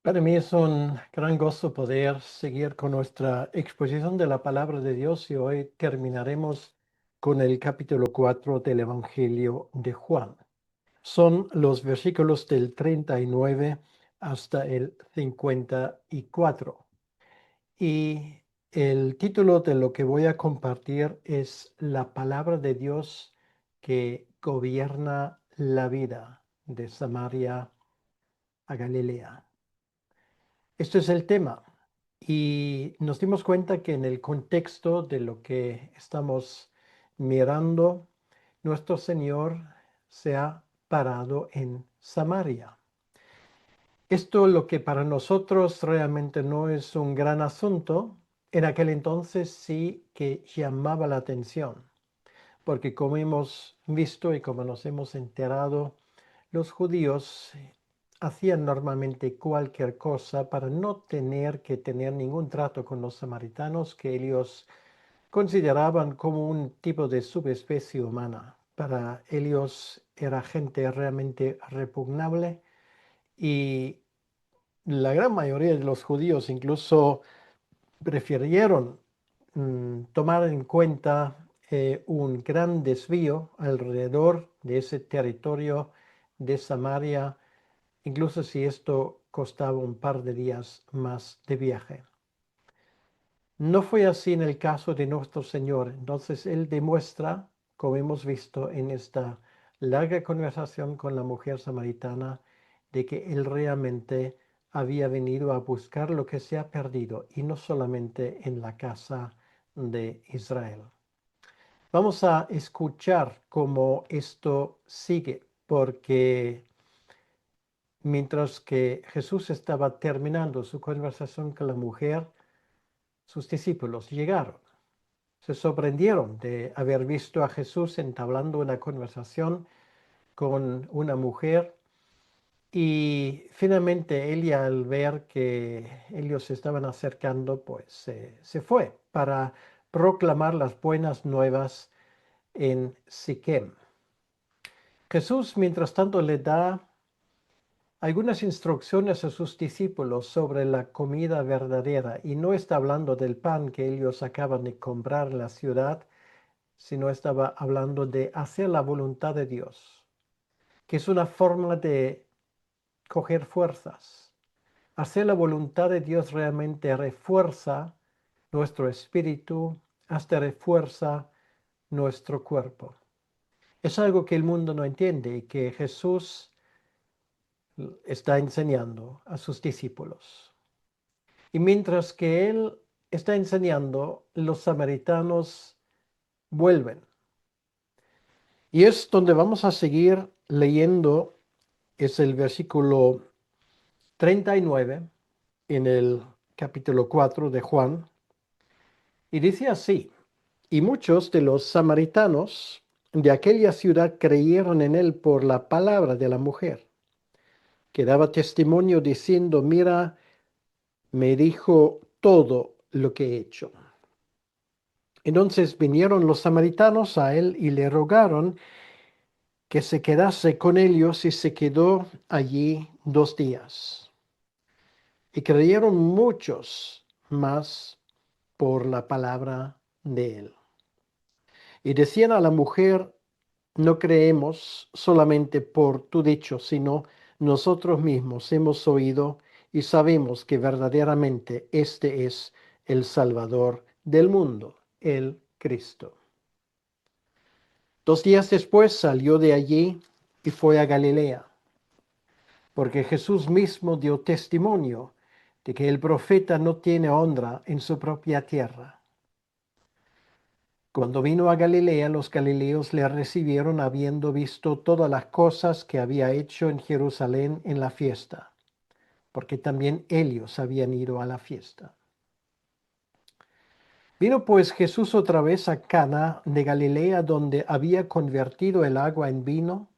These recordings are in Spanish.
Para mí es un gran gozo poder seguir con nuestra exposición de la palabra de Dios y hoy terminaremos con el capítulo 4 del Evangelio de Juan. Son los versículos del 39 hasta el 54. Y el título de lo que voy a compartir es La palabra de Dios que gobierna la vida de Samaria a Galilea. Esto es el tema. Y nos dimos cuenta que en el contexto de lo que estamos mirando, nuestro Señor se ha parado en Samaria. Esto lo que para nosotros realmente no es un gran asunto, en aquel entonces sí que llamaba la atención, porque como hemos visto y como nos hemos enterado, los judíos hacían normalmente cualquier cosa para no tener que tener ningún trato con los samaritanos que ellos consideraban como un tipo de subespecie humana. Para ellos era gente realmente repugnable y la gran mayoría de los judíos incluso prefirieron tomar en cuenta un gran desvío alrededor de ese territorio de Samaria, incluso si esto costaba un par de días más de viaje. No fue así en el caso de nuestro Señor. Entonces Él demuestra, como hemos visto en esta larga conversación con la mujer samaritana, de que Él realmente había venido a buscar lo que se ha perdido y no solamente en la casa de Israel. Vamos a escuchar cómo esto sigue, porque mientras que Jesús estaba terminando su conversación con la mujer, sus discípulos llegaron. Se sorprendieron de haber visto a Jesús entablando una conversación con una mujer y finalmente ella, al ver que ellos se estaban acercando, pues se fue para proclamar las buenas nuevas en Siquem. Jesús, mientras tanto, le da algunas instrucciones a sus discípulos sobre la comida verdadera, y no está hablando del pan que ellos acaban de comprar en la ciudad, sino estaba hablando de hacer la voluntad de Dios, que es una forma de coger fuerzas. Hacer la voluntad de Dios realmente refuerza nuestro espíritu, hasta refuerza nuestro cuerpo. Es algo que el mundo no entiende y que Jesús está enseñando a sus discípulos. Y mientras que él está enseñando, los samaritanos vuelven. Y es donde vamos a seguir leyendo, es el versículo 39 en el capítulo 4 de Juan. Y dice así: y muchos de los samaritanos de aquella ciudad creyeron en él por la palabra de la mujer, que daba testimonio diciendo: mira, me dijo todo lo que he hecho. Entonces vinieron los samaritanos a él y le rogaron que se quedase con ellos, y se quedó allí 2 días. Y creyeron muchos más por la palabra de él. Y decían a la mujer: no creemos solamente por tu dicho, sino nosotros mismos hemos oído y sabemos que verdaderamente este es el Salvador del mundo, el Cristo. 2 días después salió de allí y fue a Galilea, porque Jesús mismo dio testimonio de que el profeta no tiene honra en su propia tierra. Cuando vino a Galilea, los galileos le recibieron habiendo visto todas las cosas que había hecho en Jerusalén en la fiesta, porque también ellos habían ido a la fiesta. Vino pues Jesús otra vez a Cana de Galilea, donde había convertido el agua en vino,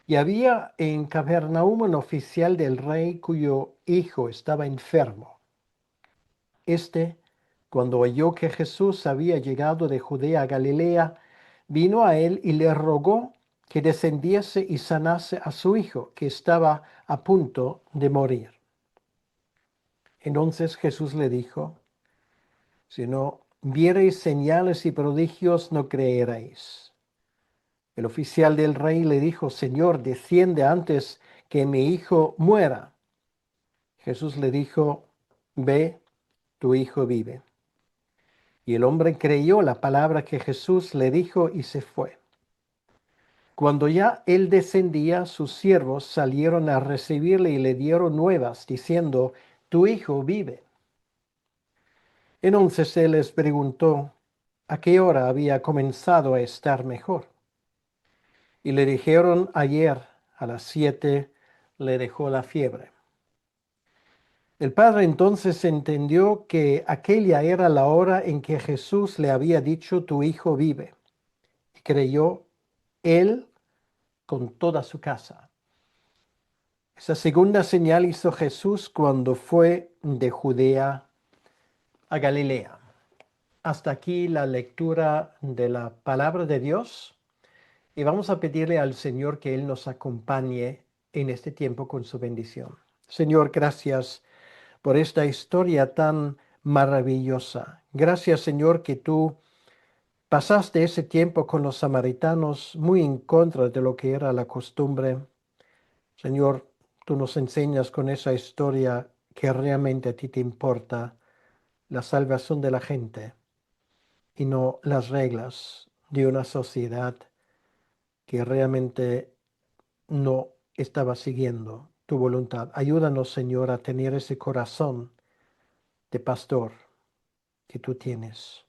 y había en Capernaum un oficial del rey cuyo hijo estaba enfermo. Este, cuando oyó que Jesús había llegado de Judea a Galilea, vino a él y le rogó que descendiese y sanase a su hijo, que estaba a punto de morir. Entonces Jesús le dijo, si no viereis señales y prodigios, no creeréis. El oficial del rey le dijo, Señor, desciende antes que mi hijo muera. Jesús le dijo, ve, tu hijo vive. Y el hombre creyó la palabra que Jesús le dijo y se fue. Cuando ya él descendía, sus siervos salieron a recibirle y le dieron nuevas, diciendo, tu hijo vive. Entonces él les preguntó a qué hora había comenzado a estar mejor. Y le dijeron, ayer a las 7 le dejó la fiebre. El padre entonces entendió que aquella era la hora en que Jesús le había dicho, tu hijo vive. Y creyó él con toda su casa. Esa segunda señal hizo Jesús cuando fue de Judea a Galilea. Hasta aquí la lectura de la palabra de Dios y vamos a pedirle al Señor que Él nos acompañe en este tiempo con su bendición. Señor, gracias por esta historia tan maravillosa. Gracias, Señor, que tú pasaste ese tiempo con los samaritanos muy en contra de lo que era la costumbre. Señor, tú nos enseñas con esa historia que realmente a ti te importa la salvación de la gente y no las reglas de una sociedad que realmente no estaba siguiendo tu voluntad. Ayúdanos, Señor, a tener ese corazón de pastor que tú tienes.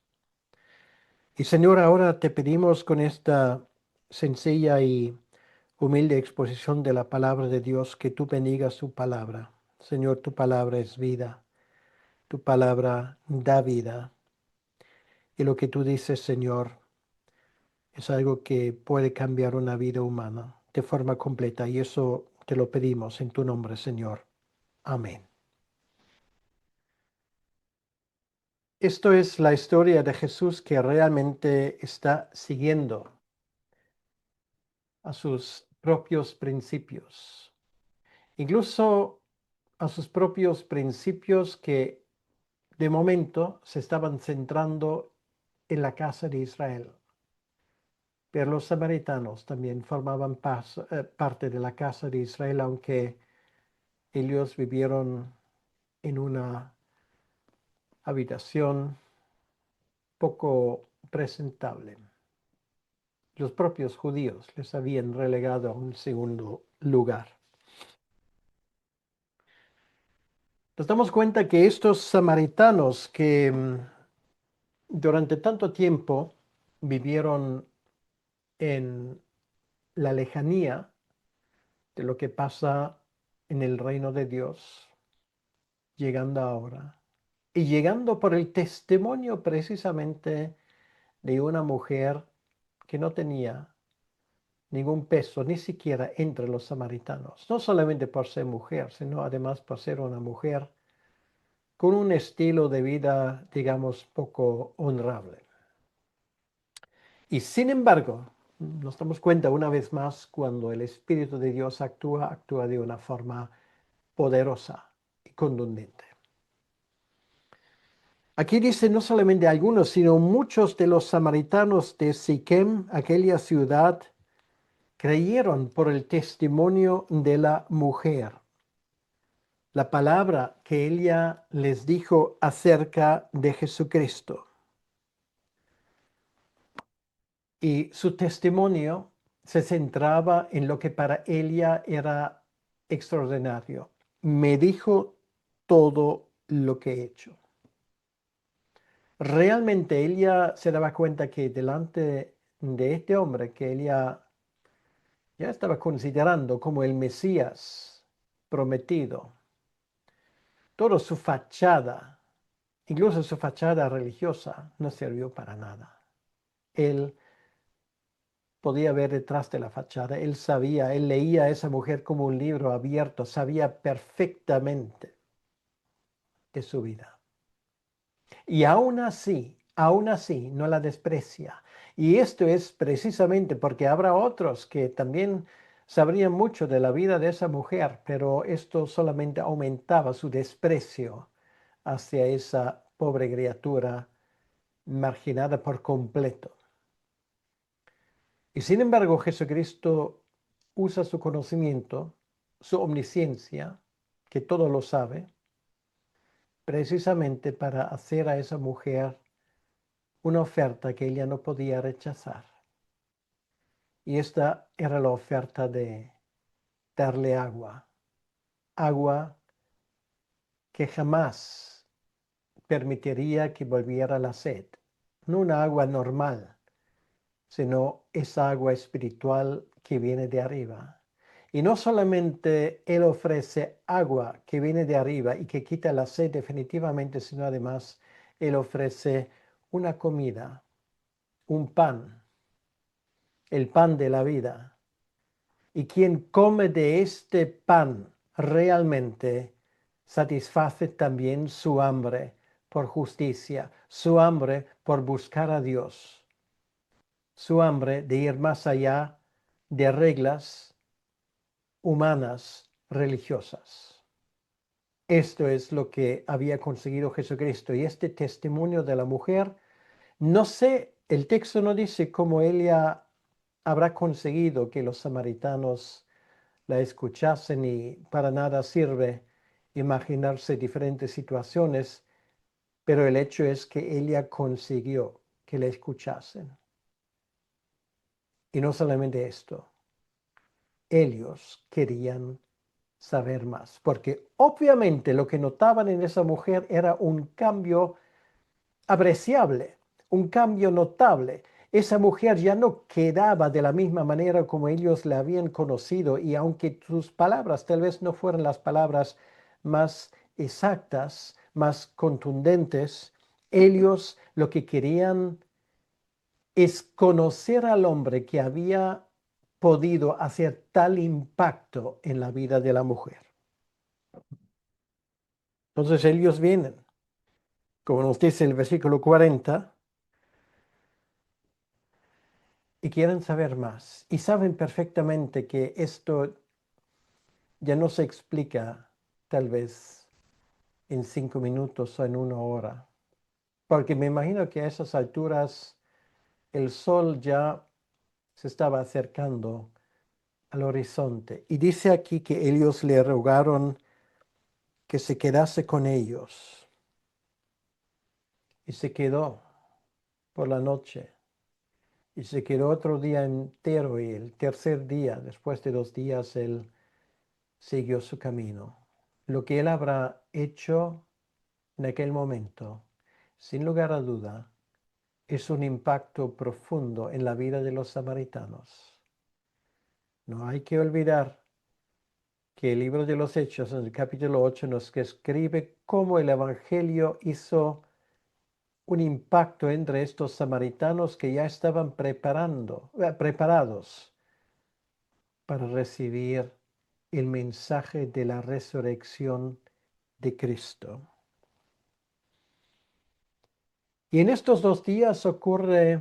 Y Señor, ahora te pedimos con esta sencilla y humilde exposición de la palabra de Dios que tú bendigas su palabra. Señor, tu palabra es vida, tu palabra da vida. Y lo que tú dices, Señor, es algo que puede cambiar una vida humana de forma completa. Y eso te lo pedimos en tu nombre, Señor. Amén. Esto es la historia de Jesús que realmente está siguiendo a sus propios principios. Incluso a sus propios principios que de momento se estaban centrando en la casa de Israel. Pero los samaritanos también formaban parte de la casa de Israel, aunque ellos vivieron en una habitación poco presentable. Los propios judíos les habían relegado a un segundo lugar. Nos damos cuenta que estos samaritanos que durante tanto tiempo vivieron en la lejanía de lo que pasa en el reino de Dios, llegando ahora y llegando por el testimonio precisamente de una mujer que no tenía ningún peso, ni siquiera entre los samaritanos, no solamente por ser mujer, sino además por ser una mujer con un estilo de vida, digamos, poco honrable. Y sin embargo, nos damos cuenta una vez más cuando el Espíritu de Dios actúa, actúa de una forma poderosa y contundente. Aquí dice no solamente algunos, sino muchos de los samaritanos de Siquem, aquella ciudad, creyeron por el testimonio de la mujer. La palabra que ella les dijo acerca de Jesucristo. Y su testimonio se centraba en lo que para ella era extraordinario. Me dijo todo lo que he hecho. Realmente ella se daba cuenta que delante de este hombre que ella ya estaba considerando como el Mesías prometido, toda su fachada, incluso su fachada religiosa, no sirvió para nada. Él podía ver detrás de la fachada, él sabía, él leía a esa mujer como un libro abierto, sabía perfectamente de su vida. Y aún así, no la desprecia. Y esto es precisamente porque habrá otros que también sabrían mucho de la vida de esa mujer, pero esto solamente aumentaba su desprecio hacia esa pobre criatura marginada por completo. Y sin embargo, Jesucristo usa su conocimiento, su omnisciencia, que todo lo sabe, precisamente para hacer a esa mujer una oferta que ella no podía rechazar. Y esta era la oferta de darle agua, agua que jamás permitiría que volviera la sed. No una agua normal, sino esa agua espiritual que viene de arriba. Y no solamente Él ofrece agua que viene de arriba y que quita la sed definitivamente, sino además Él ofrece una comida, un pan, el pan de la vida. Y quien come de este pan realmente satisface también su hambre por justicia, su hambre por buscar a Dios, su hambre de ir más allá de reglas humanas religiosas. Esto es lo que había conseguido Jesucristo. Y este testimonio de la mujer, no sé, el texto no dice cómo ella habrá conseguido que los samaritanos la escuchasen, y para nada sirve imaginarse diferentes situaciones, pero el hecho es que ella consiguió que la escuchasen. Y no solamente esto, ellos querían saber más, porque obviamente lo que notaban en esa mujer era un cambio apreciable, un cambio notable. Esa mujer ya no quedaba de la misma manera como ellos la habían conocido, y aunque sus palabras tal vez no fueran las palabras más exactas, más contundentes, ellos lo que querían es conocer al hombre que había podido hacer tal impacto en la vida de la mujer. Entonces ellos vienen, como nos dice el versículo 40, y quieren saber más. Y saben perfectamente que esto ya no se explica tal vez en 5 minutos o en 1 hora. Porque me imagino que a esas alturas el sol ya se estaba acercando al horizonte. Y dice aquí que ellos le rogaron que se quedase con ellos. Y se quedó por la noche. Y se quedó otro día entero, y el tercer día, después de 2 días, él siguió su camino. Lo que él habrá hecho en aquel momento, sin lugar a duda, es un impacto profundo en la vida de los samaritanos. No hay que olvidar que el libro de los Hechos, en el capítulo 8, nos describe cómo el Evangelio hizo un impacto entre estos samaritanos que ya estaban preparados para recibir el mensaje de la resurrección de Cristo. Y en estos 2 días ocurre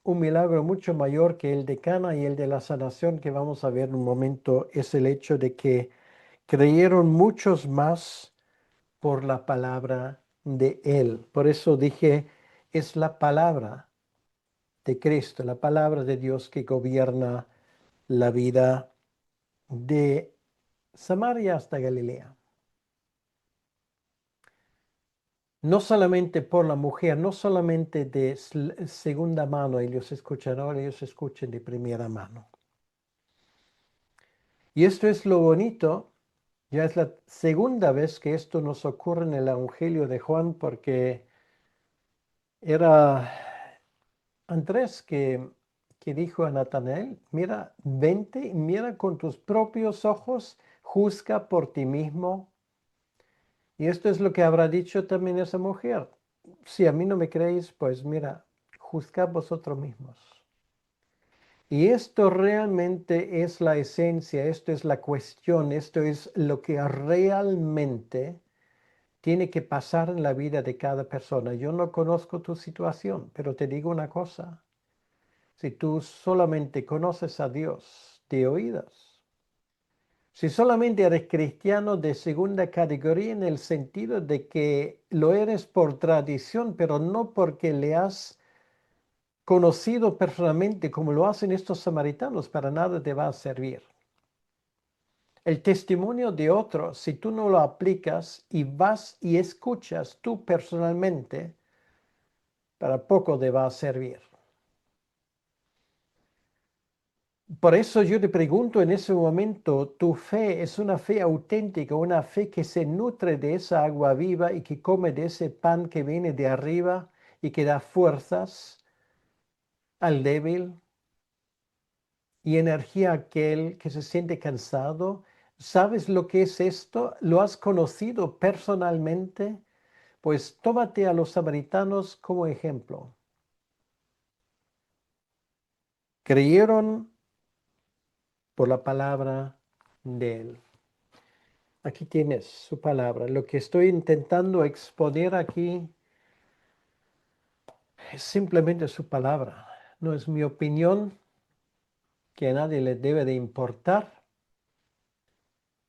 un milagro mucho mayor que el de Cana, y el de la sanación que vamos a ver en un momento es el hecho de que creyeron muchos más por la palabra de Él. Por eso dije, es la palabra de Cristo, la palabra de Dios que gobierna la vida de Samaria hasta Galilea. No solamente por la mujer, no solamente de segunda mano ellos escucharán, ellos escuchen de primera mano. Y esto es lo bonito, ya es la segunda vez que esto nos ocurre en el Evangelio de Juan, porque era Andrés que dijo a Natanael, mira, vente, mira con tus propios ojos, juzga por ti mismo. Y esto es lo que habrá dicho también esa mujer. Si a mí no me creéis, pues mira, juzgad vosotros mismos. Y esto realmente es la esencia, esto es la cuestión, esto es lo que realmente tiene que pasar en la vida de cada persona. Yo no conozco tu situación, pero te digo una cosa. Si tú solamente conoces a Dios de oídas, Si solamente eres cristiano de segunda categoría en el sentido de que lo eres por tradición, pero no porque le has conocido personalmente como lo hacen estos samaritanos, para nada te va a servir. El testimonio de otros, si tú no lo aplicas y vas y escuchas tú personalmente, para poco te va a servir. Por eso yo te pregunto en ese momento, ¿tu fe es una fe auténtica, una fe que se nutre de esa agua viva y que come de ese pan que viene de arriba y que da fuerzas al débil y energía a aquel que se siente cansado? ¿Sabes lo que es esto? ¿Lo has conocido personalmente? Pues tómate a los samaritanos como ejemplo. Creyeron por la palabra de él. Aquí tienes su palabra. Lo que estoy intentando exponer aquí es simplemente su palabra. No es mi opinión, que a nadie le debe de importar.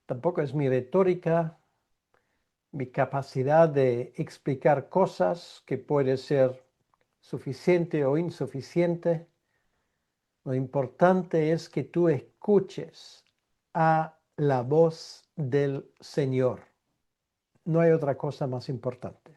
Tampoco es mi retórica, mi capacidad de explicar cosas que puede ser suficiente o insuficiente. Lo importante es que tú escuches a la voz del Señor. No hay otra cosa más importante.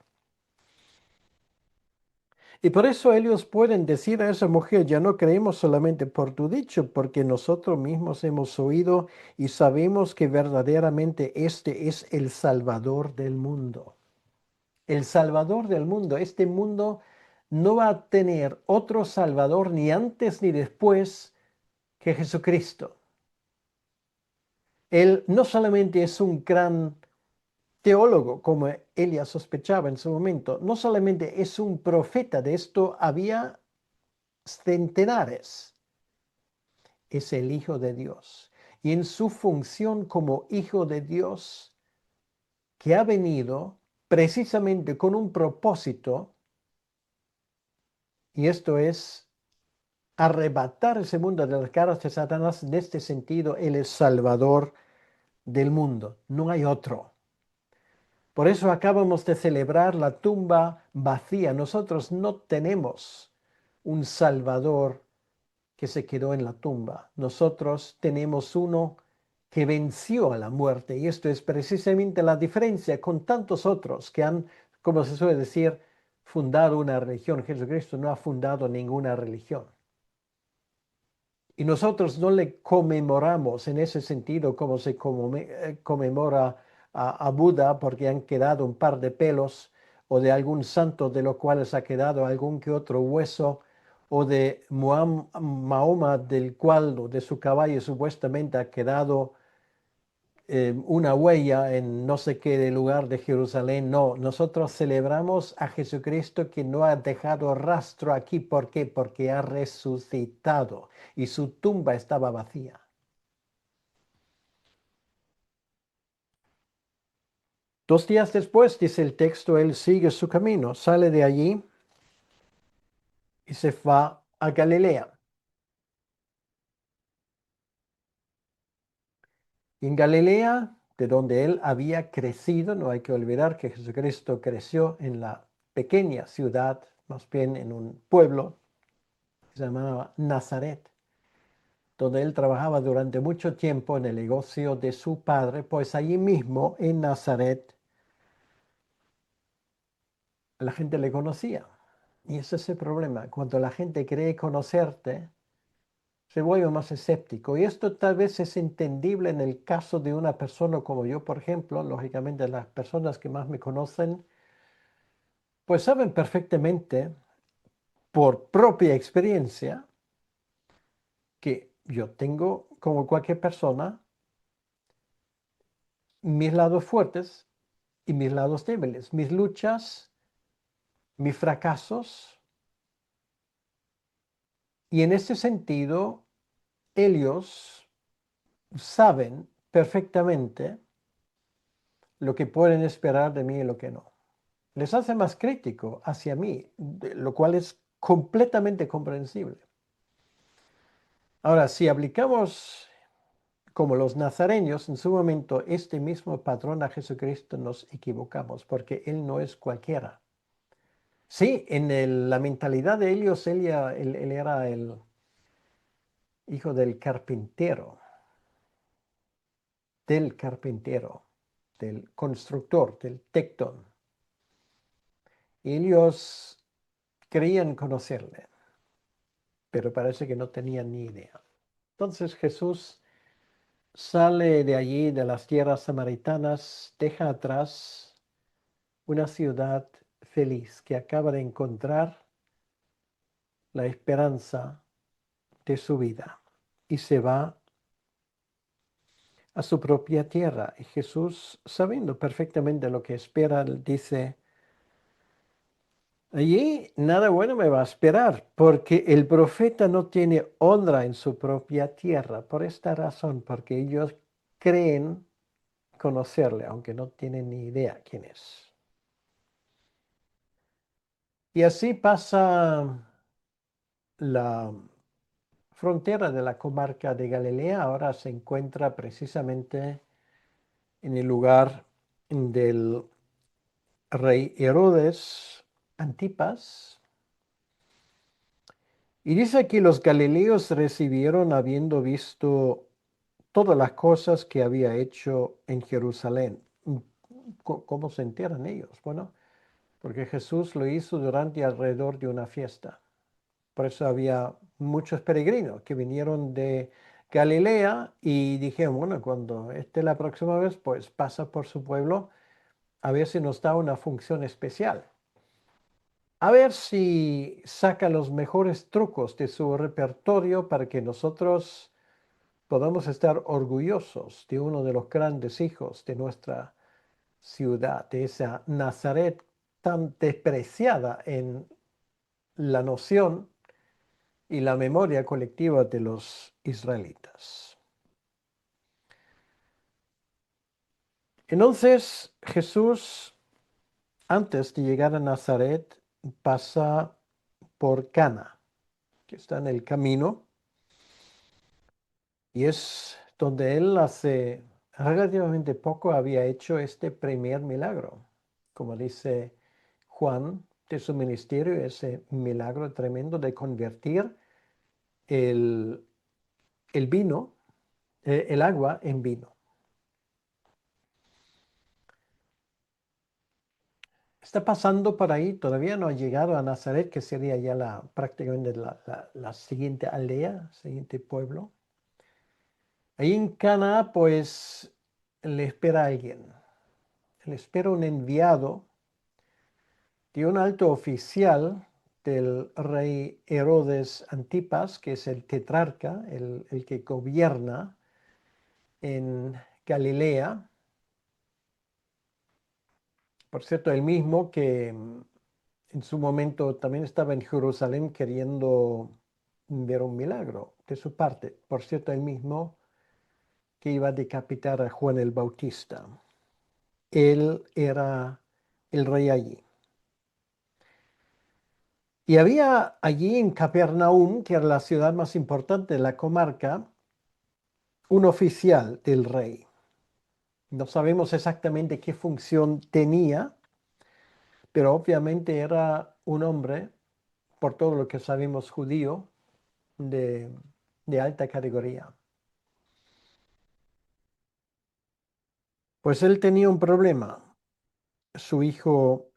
Y por eso ellos pueden decir a esa mujer, ya no creemos solamente por tu dicho, porque nosotros mismos hemos oído y sabemos que verdaderamente este es el Salvador del mundo. El Salvador del mundo. Este mundo no va a tener otro Salvador ni antes ni después que Jesucristo. Él no solamente es un gran teólogo, como ella sospechaba en su momento, no solamente es un profeta, de esto había centenares, es el Hijo de Dios. Y en su función como Hijo de Dios, que ha venido precisamente con un propósito, y esto es arrebatar ese mundo de las caras de Satanás. En este sentido, Él es Salvador del mundo, no hay otro. Por eso acabamos de celebrar la tumba vacía. Nosotros no tenemos un Salvador que se quedó en la tumba. Nosotros tenemos uno que venció a la muerte, y esto es precisamente la diferencia con tantos otros que han, como se suele decir, fundado una religión. Jesucristo no ha fundado ninguna religión. Y nosotros no le conmemoramos en ese sentido como se conmemora a Buda, porque han quedado un par de pelos, o de algún santo de los cuales ha quedado algún que otro hueso, o de Mahoma, del cual, o de su caballo, supuestamente ha quedado una huella en no sé qué lugar de Jerusalén. No, nosotros celebramos a Jesucristo, que no ha dejado rastro aquí. ¿Por qué? Porque ha resucitado y su tumba estaba vacía. 2 días después, dice el texto, él sigue su camino, sale de allí y se va a Galilea. En Galilea, de donde él había crecido, no hay que olvidar que Jesucristo creció en la pequeña ciudad, más bien en un pueblo que se llamaba Nazaret, donde él trabajaba durante mucho tiempo en el negocio de su padre. Pues allí mismo en Nazaret la gente le conocía. Y ese es el problema. Cuando la gente cree conocerte, se vuelve más escéptico. Y esto tal vez es entendible en el caso de una persona como yo, por ejemplo. Lógicamente, las personas que más me conocen, pues saben perfectamente, por propia experiencia, que yo tengo, como cualquier persona, mis lados fuertes y mis lados débiles, mis luchas, mis fracasos. Y en ese sentido, ellos saben perfectamente lo que pueden esperar de mí y lo que no. Les hace más crítico hacia mí, lo cual es completamente comprensible. Ahora, si aplicamos como los nazareños, en su momento, este mismo patrón a Jesucristo nos equivocamos, porque Él no es cualquiera. Sí, en la mentalidad de ellos, él era el hijo del carpintero, del constructor, del tectón. Y ellos creían conocerle, pero parece que no tenían ni idea. Entonces Jesús sale de allí, de las tierras samaritanas, deja atrás una ciudad feliz que acaba de encontrar la esperanza de su vida y se va a su propia tierra. Y Jesús, sabiendo perfectamente lo que espera, dice, allí nada bueno me va a esperar, porque el profeta no tiene honra en su propia tierra. Por esta razón, porque ellos creen conocerle, aunque no tienen ni idea quién es. Y así pasa la frontera de la comarca de Galilea, ahora se encuentra precisamente en el lugar del rey Herodes Antipas. Y dice que los galileos recibieron habiendo visto todas las cosas que había hecho en Jerusalén. ¿Cómo se enteran ellos? Bueno, porque Jesús lo hizo durante alrededor de una fiesta. Por eso había muchos peregrinos que vinieron de Galilea y dijeron, bueno, cuando esté la próxima vez, pues pasa por su pueblo a ver si nos da una función especial. A ver si saca los mejores trucos de su repertorio para que nosotros podamos estar orgullosos de uno de los grandes hijos de nuestra ciudad, de esa Nazaret tan despreciada en la noción y la memoria colectiva de los israelitas. Entonces Jesús, antes de llegar a Nazaret, pasa por Cana, que está en el camino, y es donde él hace relativamente poco había hecho este primer milagro. Como dice Juan de su ministerio, ese milagro tremendo de convertir el, el vino, el agua en vino. Está pasando por ahí, todavía no ha llegado a Nazaret, que sería ya prácticamente la siguiente aldea, siguiente pueblo. Ahí en Cana, pues, le espera alguien. Le espera un enviado de un alto oficial del rey Herodes Antipas, que es el tetrarca, el que gobierna en Galilea. Por cierto, el mismo que en su momento también estaba en Jerusalén queriendo ver un milagro de su parte. Por cierto, el mismo que iba a decapitar a Juan el Bautista. Él era el rey allí. Y había allí en Capernaum, que era la ciudad más importante de la comarca, un oficial del rey. No sabemos exactamente qué función tenía, pero obviamente era un hombre, por todo lo que sabemos, judío, de, de alta categoría. Pues él tenía un problema. Su hijo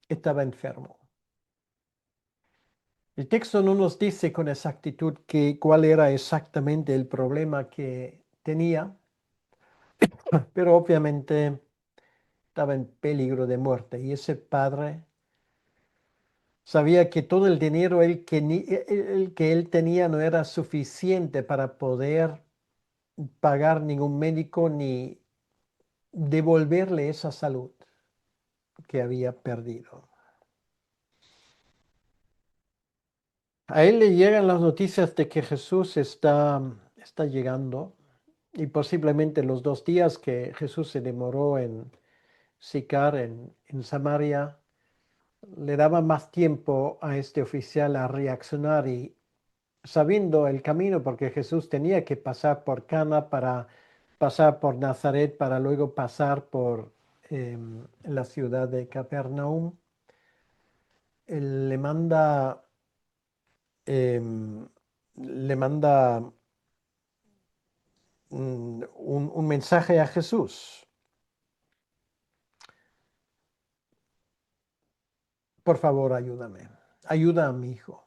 estaba enfermo. El texto no nos dice con exactitud cuál era exactamente el problema que tenía, pero obviamente estaba en peligro de muerte. Y ese padre sabía que todo el dinero el que él tenía no era suficiente para poder pagar ningún médico ni devolverle esa salud que había perdido. A él le llegan las noticias de que Jesús está llegando y posiblemente los 2 días que Jesús se demoró en Sicar, en Samaria, le daba más tiempo a este oficial a reaccionar y sabiendo el camino, porque Jesús tenía que pasar por Cana para pasar por Nazaret para luego pasar por la ciudad de Capernaum. Él em, le manda un mensaje a Jesús. Por favor, ayúdame. Ayuda a mi hijo.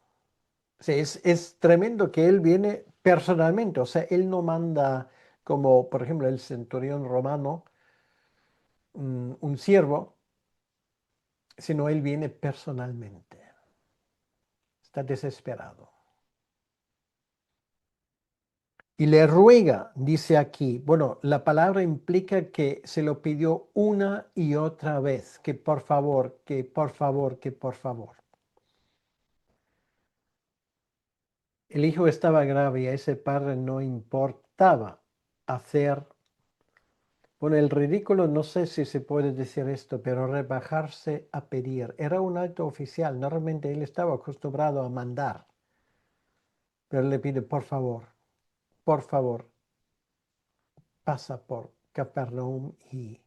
Sí, es tremendo que él viene personalmente. O sea, él no manda como, por ejemplo, el centurión romano, un siervo, sino él viene personalmente. Está desesperado. Y le ruega, dice aquí, bueno, la palabra implica que se lo pidió una y otra vez, que por favor, que por favor, que por favor. El hijo estaba grave y a ese padre no importaba hacer, bueno, el ridículo, no sé si se puede decir esto, pero rebajarse a pedir. Era un alto oficial, normalmente él estaba acostumbrado a mandar, pero le pide, por favor, pasa por Capernaum y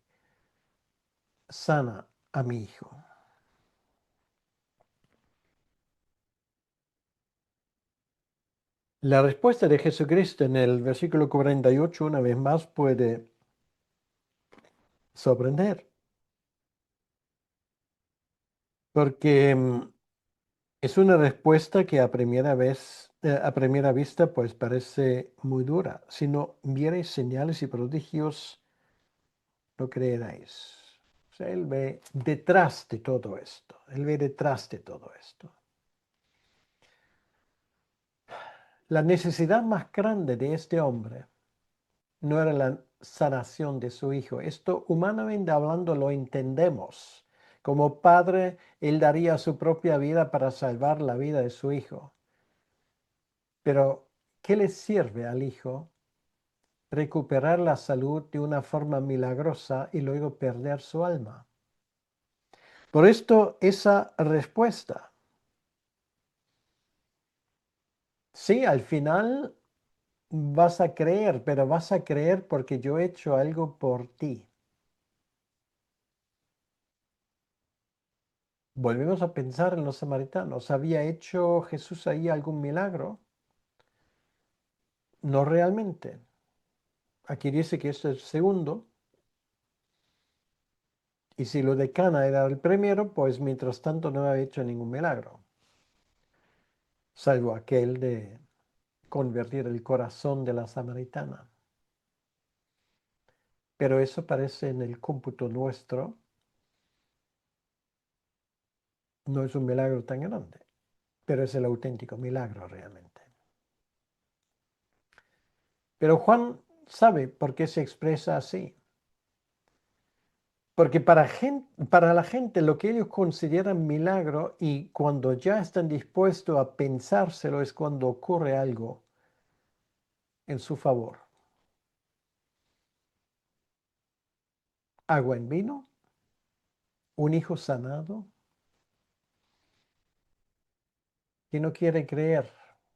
sana a mi hijo. La respuesta de Jesucristo en el versículo 48, una vez más, puede sorprender, porque es una respuesta que a primera vista, pues parece muy dura. Si no vierais señales y prodigios, no creeráis. O sea, él ve detrás de todo esto. Él ve detrás de todo esto. La necesidad más grande de este hombre no era la sanación de su hijo. Esto, humanamente hablando, lo entendemos. Como padre, él daría su propia vida para salvar la vida de su hijo. Pero, ¿qué le sirve al hijo recuperar la salud de una forma milagrosa y luego perder su alma? Por esto, esa respuesta, sí, al final vas a creer, pero vas a creer porque yo he hecho algo por ti. Volvemos a pensar en los samaritanos. ¿Había hecho Jesús ahí algún milagro? No realmente. Aquí dice que este es el segundo. Y si lo de Cana era el primero, pues mientras tanto no había hecho ningún milagro. Salvo aquel de convertir el corazón de la samaritana. Pero eso parece en el cómputo nuestro, no es un milagro tan grande, pero es el auténtico milagro realmente. Pero Juan sabe por qué se expresa así. Porque para la gente lo que ellos consideran milagro y cuando ya están dispuestos a pensárselo es cuando ocurre algo en su favor. Agua en vino, un hijo sanado, y no quiere creer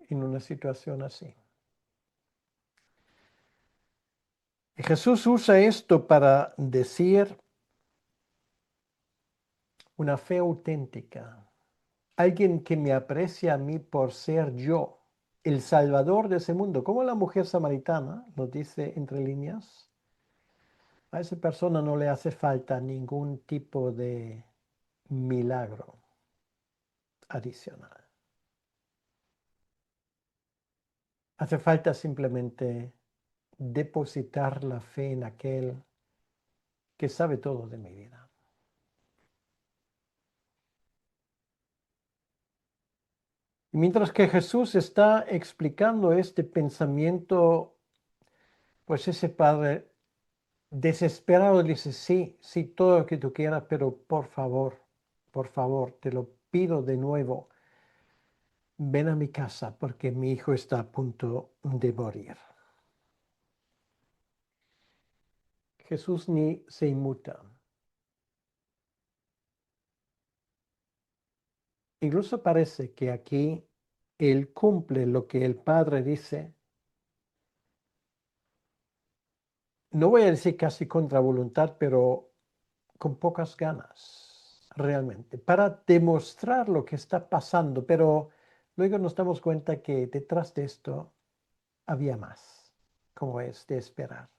en una situación así. Y Jesús usa esto para decir una fe auténtica. Alguien que me aprecia a mí por ser yo, el salvador de ese mundo, como la mujer samaritana, nos dice entre líneas. A esa persona no le hace falta ningún tipo de milagro adicional. Hace falta simplemente depositar la fe en aquel que sabe todo de mi vida. Mientras que Jesús está explicando este pensamiento, pues ese padre desesperado dice, sí, sí, todo lo que tú quieras, pero por favor, te lo pido de nuevo, ven a mi casa porque mi hijo está a punto de morir. Jesús ni se inmuta. Incluso parece que aquí él cumple lo que el Padre dice, no voy a decir casi contra voluntad, pero con pocas ganas, realmente, para demostrar lo que está pasando, pero luego nos damos cuenta que detrás de esto había más, como es de esperar.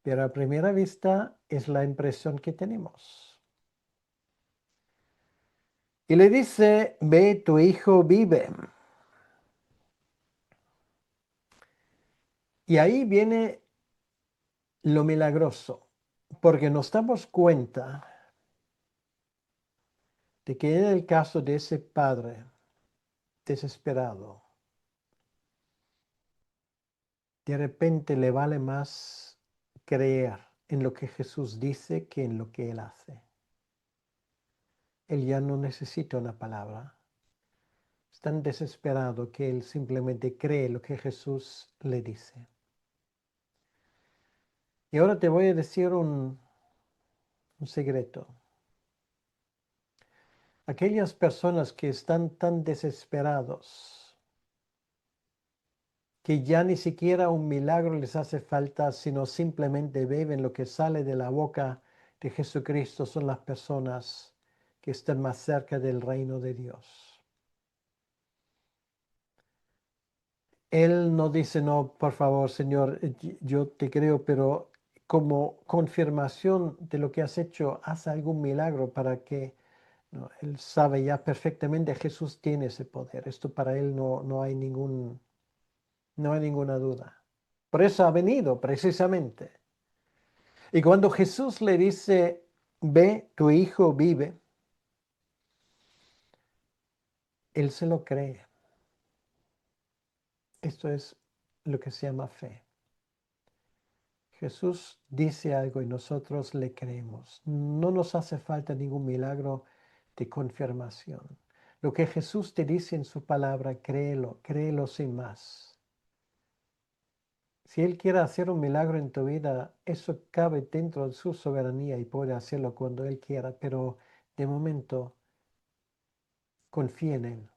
Pero a primera vista es la impresión que tenemos. Y le dice, ve, tu hijo vive. Y ahí viene lo milagroso, porque nos damos cuenta de que en el caso de ese padre desesperado, de repente le vale más creer en lo que Jesús dice que en lo que él hace. Él ya no necesita una palabra. Es tan desesperado que él simplemente cree lo que Jesús le dice. Y ahora te voy a decir un secreto. Aquellas personas que están tan desesperados que ya ni siquiera un milagro les hace falta, sino simplemente beben lo que sale de la boca de Jesucristo, son las personas que están más cerca del reino de Dios. Él no dice, no, por favor, Señor, yo te creo, pero como confirmación de lo que has hecho, haz algún milagro para que, no, él sabe ya perfectamente, Jesús tiene ese poder. Esto para él no hay no hay ninguna duda. Por eso ha venido precisamente. Y cuando Jesús le dice, ve, tu hijo vive, él se lo cree. Esto es lo que se llama fe. Jesús dice algo y nosotros le creemos. No nos hace falta ningún milagro de confirmación. Lo que Jesús te dice en su palabra, créelo, créelo sin más. Si Él quiere hacer un milagro en tu vida, eso cabe dentro de su soberanía y puede hacerlo cuando Él quiera, pero de momento confía en Él.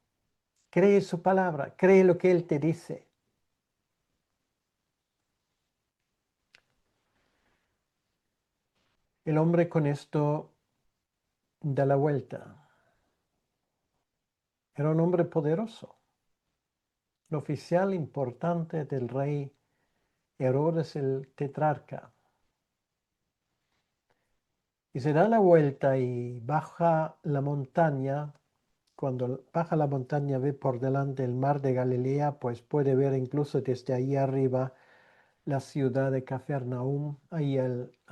Cree su palabra, cree lo que Él te dice. El hombre con esto da la vuelta. Era un hombre poderoso, el oficial importante del rey Herodes el tetrarca. Y se da la vuelta y baja la montaña. Cuando baja la montaña ve por delante el mar de Galilea, pues puede ver incluso desde ahí arriba la ciudad de Cafarnaúm, ahí a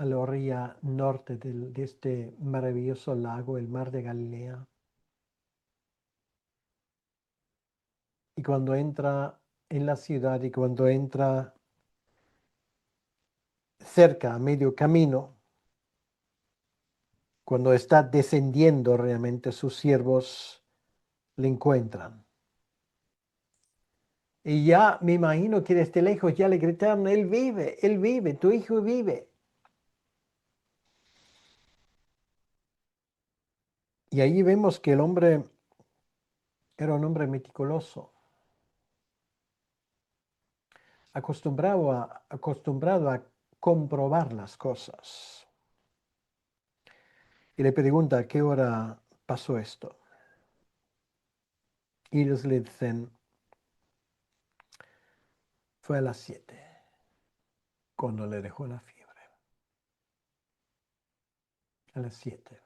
la orilla norte de este maravilloso lago, el mar de Galilea. Y cuando entra en la ciudad y cuando entra cerca, a medio camino, cuando está descendiendo realmente, sus siervos le encuentran. Y ya me imagino que desde lejos ya le gritaron, él vive, tu hijo vive. Y ahí vemos que el hombre era un hombre meticuloso, acostumbrado a comprobar las cosas. Y le pregunta, ¿a qué hora pasó esto? Y ellos le dicen, fue a las 7, cuando le dejó la fiebre. A las 7.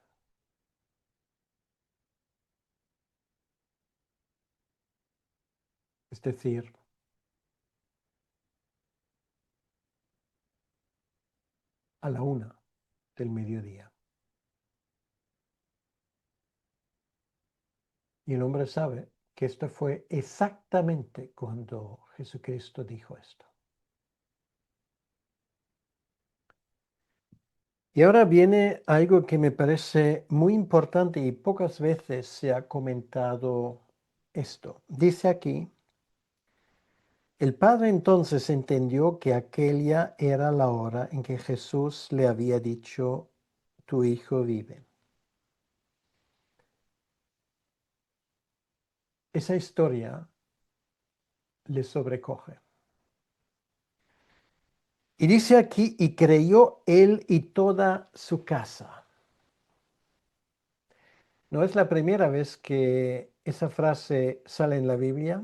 Es decir, a la 1 del mediodía. Y el hombre sabe que esto fue exactamente cuando Jesucristo dijo esto. Y ahora viene algo que me parece muy importante y pocas veces se ha comentado esto. Dice aquí, el padre entonces entendió que aquella era la hora en que Jesús le había dicho, tu hijo vive. esa historia le sobrecoge. Y dice aquí, y creyó él y toda su casa. No es la primera vez que esa frase sale en la Biblia,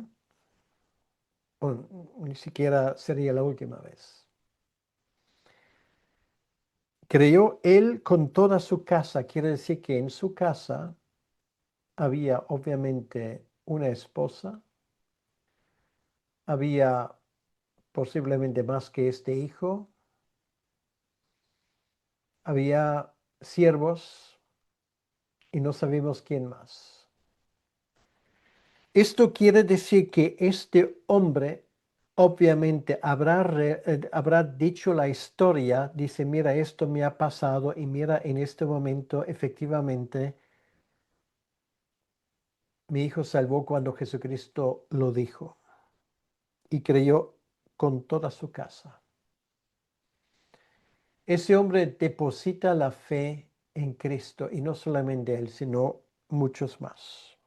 o ni siquiera sería la última vez. Creyó él con toda su casa, quiere decir que en su casa había obviamente una esposa, había posiblemente más que este hijo, había siervos y no sabemos quién más. Esto quiere decir que este hombre obviamente habrá dicho la historia, dice, mira, esto me ha pasado y mira, en este momento efectivamente mi hijo salvó cuando Jesucristo lo dijo y creyó con toda su casa. Ese hombre deposita la fe en Cristo y no solamente él, sino muchos más.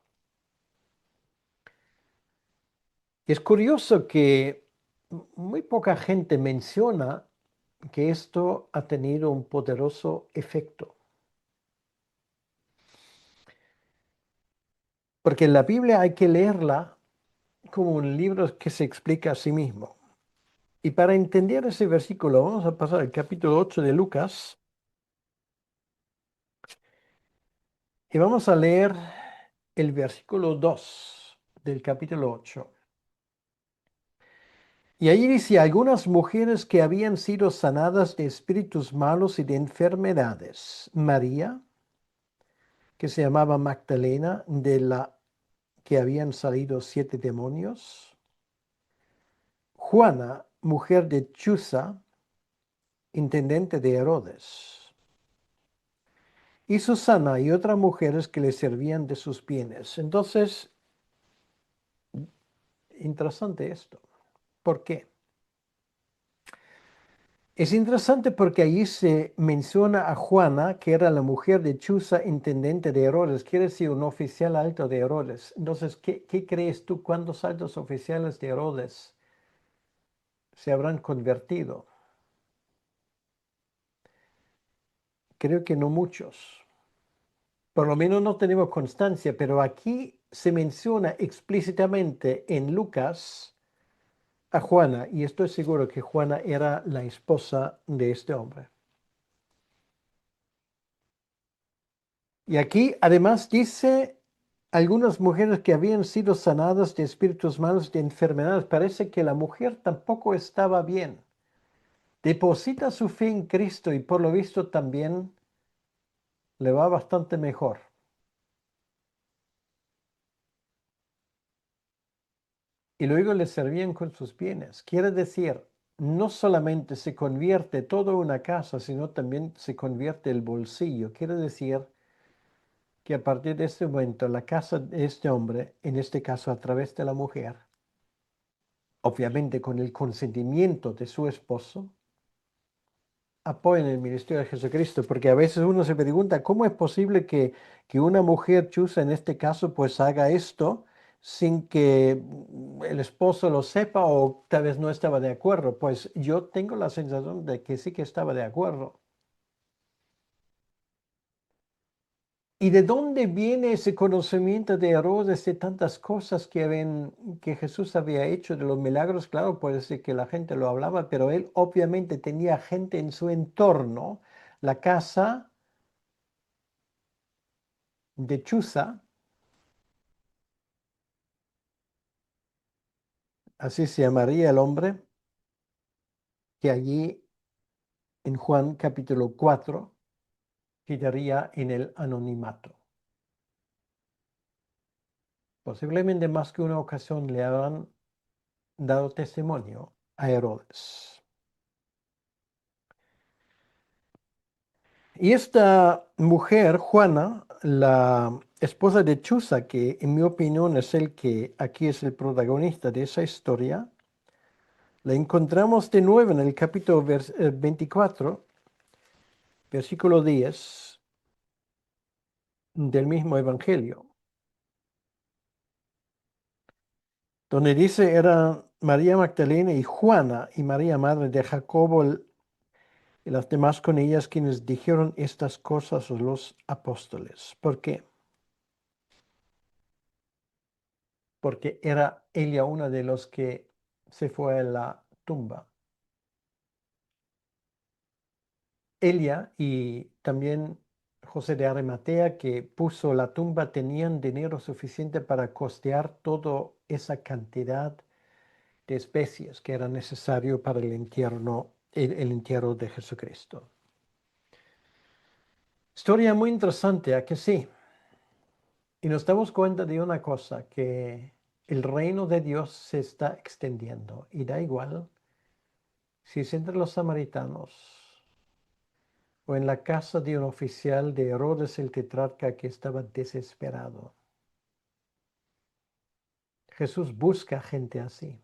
Es curioso que muy poca gente menciona que esto ha tenido un poderoso efecto. Porque la Biblia hay que leerla como un libro que se explica a sí mismo. Y para entender ese versículo, vamos a pasar al capítulo 8 de Lucas y vamos a leer el versículo 2 del capítulo 8. Y ahí dice, algunas mujeres que habían sido sanadas de espíritus malos y de enfermedades. María, que se llamaba Magdalena, de la que habían salido 7 demonios. Juana, mujer de Chuza, intendente de Herodes. Y Susana y otras mujeres que le servían de sus bienes. Entonces, interesante esto. ¿Por qué? Es interesante porque allí se menciona a Juana, que era la mujer de Chuza, intendente de Herodes, quiere decir un oficial alto de Herodes. Entonces, ¿qué crees tú? ¿Cuántos altos oficiales de Herodes se habrán convertido? Creo que no muchos. Por lo menos no tenemos constancia, pero aquí se menciona explícitamente en Lucas a Juana, y estoy seguro que Juana era la esposa de este hombre. Y aquí además dice algunas mujeres que habían sido sanadas de espíritus malos, de enfermedades. Parece que la mujer tampoco estaba bien. Deposita su fe en Cristo y por lo visto también le va bastante mejor. Y luego le servían con sus bienes. Quiere decir, no solamente se convierte toda una casa, sino también se convierte el bolsillo. Quiere decir que a partir de este momento la casa de este hombre, en este caso a través de la mujer, obviamente con el consentimiento de su esposo, apoyan el ministerio de Jesucristo, porque a veces uno se pregunta, ¿cómo es posible que una mujer chusa en este caso pues haga esto sin que el esposo lo sepa o tal vez no estaba de acuerdo? Pues yo tengo la sensación de que sí que estaba de acuerdo. ¿Y de dónde viene ese conocimiento de Herodes de tantas cosas que Jesús había hecho, de los milagros? Claro, puede ser que la gente lo hablaba, pero él obviamente tenía gente en su entorno. La casa de Chuza, así se llamaría el hombre, que allí en Juan capítulo 4 quedaría en el anonimato. Posiblemente más que una ocasión le habrán dado testimonio a Herodes. Y esta mujer, Juana, la esposa de Chuza, que en mi opinión es el que aquí es el protagonista de esa historia, la encontramos de nuevo en el capítulo 24, versículo 10 del mismo evangelio. donde dice era María Magdalena y Juana y María, madre de Jacobo, y las demás con ellas quienes dijeron estas cosas a los apóstoles. ¿Por qué? Porque era ella una de los que se fue a la tumba. Ella y también José de Arimatea, que puso la tumba, tenían dinero suficiente para costear toda esa cantidad de especies que era necesario para el entierro de Jesucristo. Historia muy interesante, ¿a que sí? Y nos damos cuenta de una cosa, que el reino de Dios se está extendiendo y da igual si es entre los samaritanos o en la casa de un oficial de Herodes el tetrarca que estaba desesperado. Jesús busca gente así.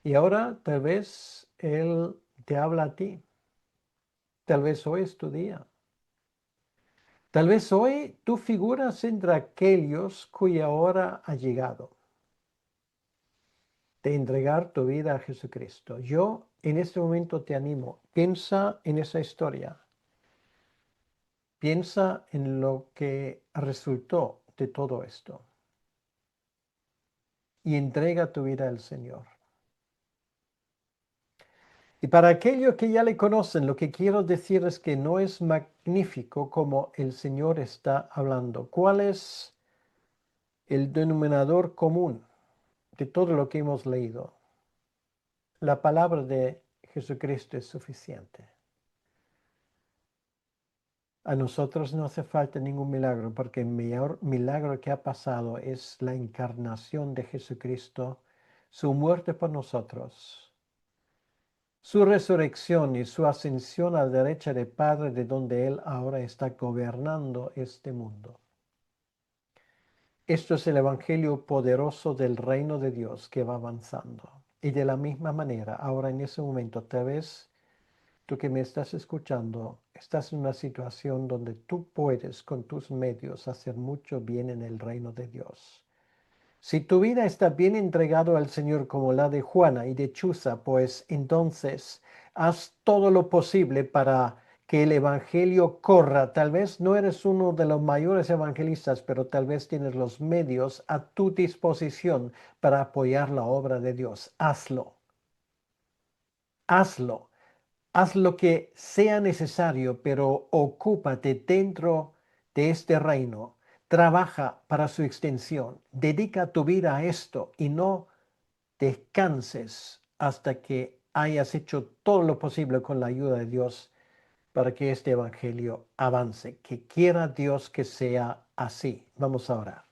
Y ahora tal vez Él te habla a ti. Tal vez hoy es tu día. Tal vez hoy tú figuras entre aquellos cuya hora ha llegado de entregar tu vida a Jesucristo. Yo en este momento te animo, piensa en esa historia. Piensa en lo que resultó de todo esto y entrega tu vida al Señor. Y para aquellos que ya le conocen, lo que quiero decir es que no es magnífico como el Señor está hablando. ¿Cuál es el denominador común de todo lo que hemos leído? La palabra de Jesucristo es suficiente. A nosotros no hace falta ningún milagro, porque el mayor milagro que ha pasado es la encarnación de Jesucristo, su muerte por nosotros, su resurrección y su ascensión a la derecha del Padre, de donde Él ahora está gobernando este mundo. Esto es el Evangelio poderoso del reino de Dios que va avanzando. Y de la misma manera, ahora en ese momento, tal vez tú que me estás escuchando, estás en una situación donde tú puedes con tus medios hacer mucho bien en el reino de Dios. Si tu vida está bien entregado al Señor como la de Juana y de Chuza, pues entonces haz todo lo posible para que el evangelio corra. Tal vez no eres uno de los mayores evangelistas, pero tal vez tienes los medios a tu disposición para apoyar la obra de Dios. Hazlo. Hazlo. Haz lo que sea necesario, pero ocúpate dentro de este reino. Trabaja para su extensión. Dedica tu vida a esto y no descanses hasta que hayas hecho todo lo posible con la ayuda de Dios para que este evangelio avance. Que quiera Dios que sea así. Vamos a orar.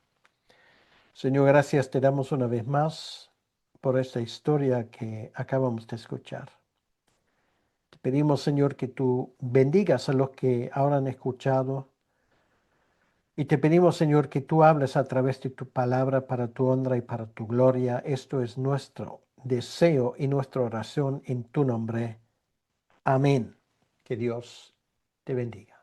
Señor, gracias te damos una vez más por esta historia que acabamos de escuchar. Te pedimos, Señor, que tú bendigas a los que ahora han escuchado. Y te pedimos, Señor, que tú hables a través de tu palabra para tu honra y para tu gloria. Esto es nuestro deseo y nuestra oración en tu nombre. Amén. Que Dios te bendiga.